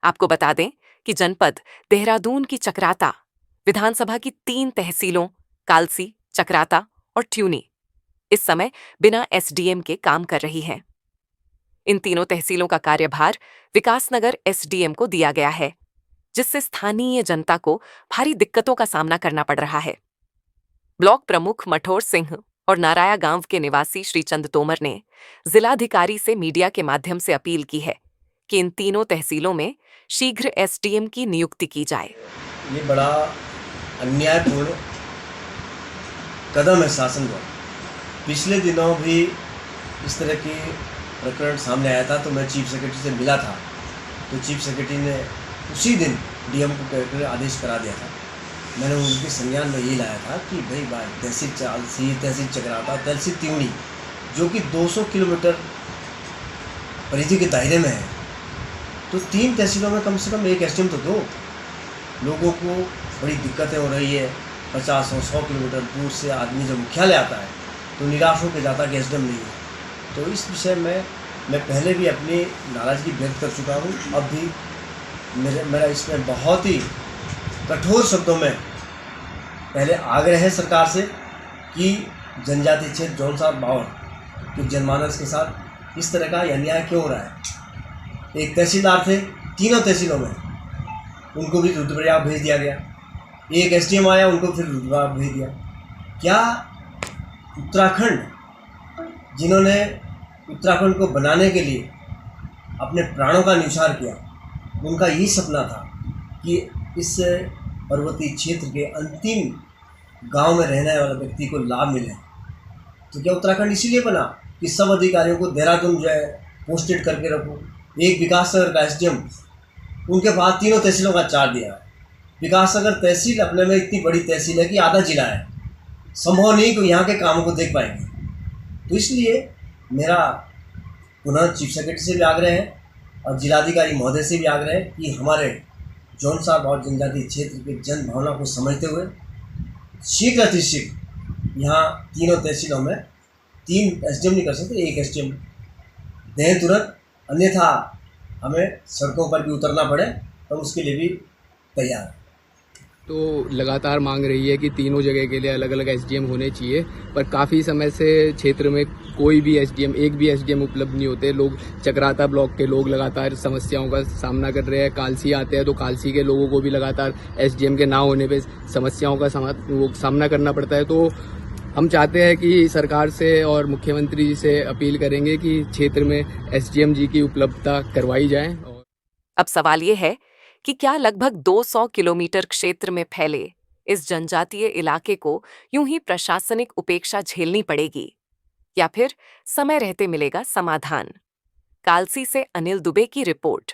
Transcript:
आपको बता दें कि जनपद देहरादून की चकराता विधानसभा की 3 तहसीलों कालसी, चकराता और ट्यूनी इस समय बिना एसडीएम के काम कर रही हैं। इन तीनों तहसीलों का कार्यभार विकासनगर एसडीएम को दिया गया है, जिससे स्थानीय जनता को भारी दिक्कतों का सामना करना पड़ रहा है। ब्लॉक प्रमुख मठोर सिंह और नाराया गांव के निवासी श्रीचंद तोमर ने जिलाधिकारी से मीडिया के माध्यम से अपील की है कि इन तीनों तहसीलों में शीघ्र एसडीएम की नियुक्ति की जाए। ये बड़ा अन्यायपूर्ण कदम है शासन द्वारा। पिछले दिनों भी इस तरह की प्रकरण सामने आया था, तो मैं चीफ सेक्रेटरी से मिला था, तो चीफ सेक्रेटरी ने उसी दिन डीएम को कहकर आदेश करा दिया था। मैंने उनके संज्ञान में यही लाया था कि भाई तहसील चालसी, तहसील चकराता, तहसील त्यूनी, जो कि 200 किलोमीटर परिधि के दायरे में है, तो 3 तहसीलों में कम से कम एक एसडीएम तो दो। लोगों को बड़ी दिक्कतें हो रही है। 50 और 100 किलोमीटर दूर से आदमी जब मुख्यालय आता है तो निराश होकर जाता कि एसडीएम नहीं है। तो इस विषय में मैं पहले भी अपनी नाराज़गी व्यक्त कर चुका हूँ। अब भी मेरा इसमें बहुत ही कठोर शब्दों में पहले आग्रह है सरकार से कि जनजातीय क्षेत्र जौनसा बावर के जनमानस के साथ इस तरह का अन्याय क्यों हो रहा है। एक तहसीलदार थे तीनों तहसीलों में, उनको भी रुद्रप्रयाग भेज दिया गया। एक एसडीएम आया, उनको फिर रुद्रप्रयाग भेज दिया। क्या उत्तराखंड, जिन्होंने उत्तराखंड को बनाने के लिए अपने प्राणों का न्यौछावर किया, उनका यही सपना था कि इस पर्वतीय क्षेत्र के अंतिम गांव में रहने वाले व्यक्ति को लाभ मिले। तो क्या उत्तराखंड इसीलिए बना कि सब अधिकारियों को देहरादून जो है पोस्टेड करके रखो। एक विकासनगर का एसडीएम, उनके पास तीनों तहसीलों का चार्ज दिया है। विकासनगर तहसील अपने में इतनी बड़ी तहसील है कि आधा जिला है, संभव नहीं कि यहाँ के कामों को देख पाएंगे। तो इसलिए मेरा पुनः चीफ सेक्रेटरी से भी आग्रह है और जिलाधिकारी महोदय से भी आग्रह है कि हमारे जौनसार और जनजातीय क्षेत्र के जन भावना को समझते हुए शीघ्र अतिशीघ्र यहाँ तीनों तहसीलों में 3 एसडीएम नहीं कर सकते, एक एसडीएम दें तुरंत, अन्यथा हमें सड़कों पर भी उतरना पड़े तो उसके लिए भी तैयार है। तो लगातार मांग रही है कि तीनों जगह के लिए अलग अलग एसडीएम होने चाहिए, पर काफ़ी समय से क्षेत्र में कोई भी एसडीएम, एक भी एसडीएम उपलब्ध नहीं होते। लोग चकराता ब्लॉक के लोग लगातार समस्याओं का सामना कर रहे हैं। कालसी आते हैं तो कालसी के लोगों को भी लगातार एसडीएम के ना होने पे समस्याओं का सामना करना पड़ता है। तो हम चाहते हैं कि सरकार से और मुख्यमंत्री जी से अपील करेंगे कि क्षेत्र में एसडीएम जी की उपलब्धता करवाई जाए। अब सवाल ये है कि क्या लगभग 200 किलोमीटर क्षेत्र में फैले इस जनजातीय इलाके को यूं ही प्रशासनिक उपेक्षा झेलनी पड़ेगी या फिर समय रहते मिलेगा समाधान। कालसी से अनिल दुबे की रिपोर्ट।